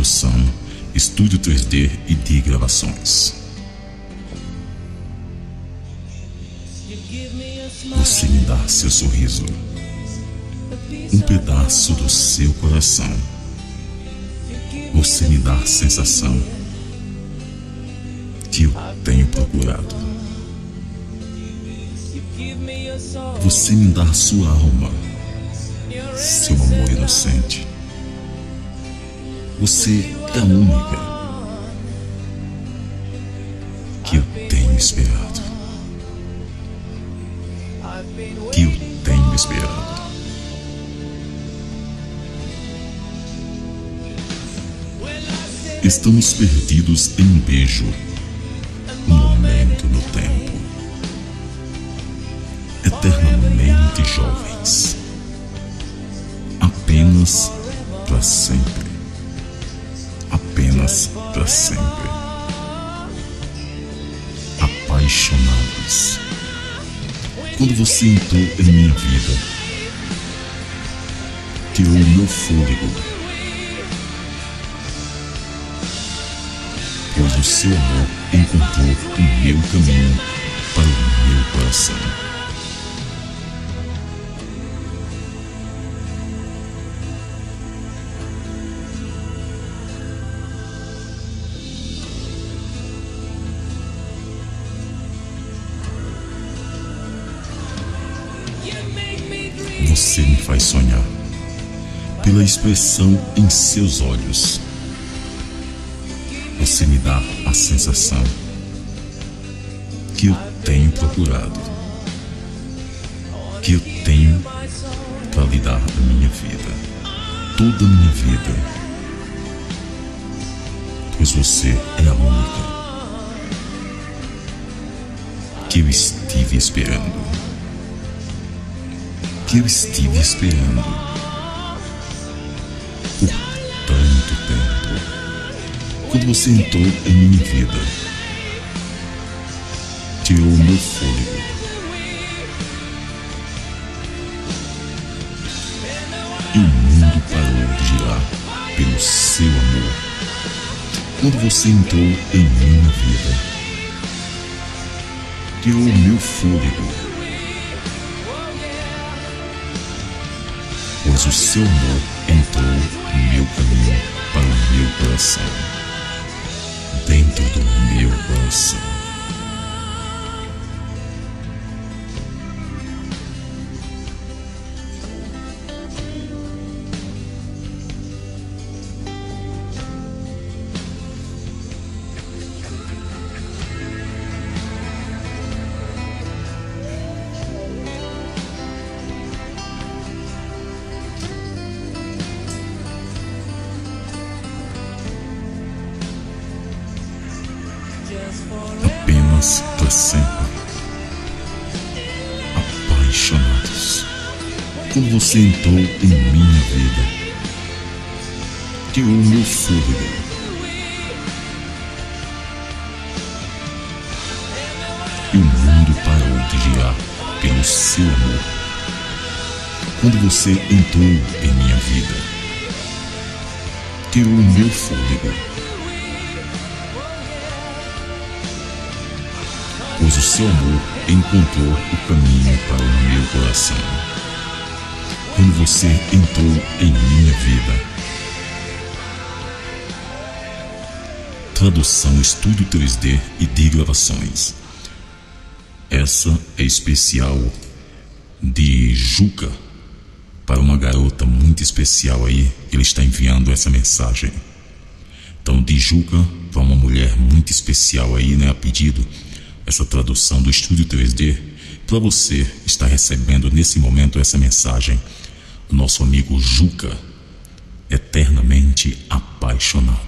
Tradução, estúdio 3D e de gravações. Você me dá seu sorriso, um pedaço do seu coração. Você me dá a sensação que eu tenho procurado. Você me dá a sua alma, seu amor inocente. Você é a única que eu tenho esperado. Que eu tenho esperado. Estamos perdidos em um beijo, um momento no tempo. Eternamente jovens. Apenas para sempre. Apenas para sempre. Apaixonados. Quando você entrou em minha vida, tirou o meu fôlego, pois o seu amor encontrou o meu caminho para o meu coração. Você me faz sonhar pela expressão em seus olhos. Você me dá a sensação que eu tenho procurado, que eu tenho para lhe dar a minha vida, toda a minha vida, pois você é a única que eu estive esperando. Que eu estive esperando por tanto tempo. Quando você entrou em minha vida, tirou o meu fôlego, e o mundo parou de girar pelo seu amor. Quando você entrou em minha vida, tirou o meu fôlego, pois o seu amor entrou no meu caminho para o meu coração, dentro do meu coração. Apenas para sempre. Apaixonados. Quando você entrou em minha vida, tirou o meu fôlego, e o mundo parou de girar pelo seu amor. Quando você entrou em minha vida, tirou o meu fôlego, pois o seu amor encontrou o caminho para o meu coração. Quando você entrou em minha vida. Tradução, estúdio 3D e de gravações. Essa é especial de Juca, para uma garota muito especial aí. Ele está enviando essa mensagem. Então, de Juca para uma mulher muito especial aí, né, a pedido. Essa tradução do estúdio 3D, para você está recebendo nesse momento essa mensagem do nosso amigo Juca, eternamente apaixonado.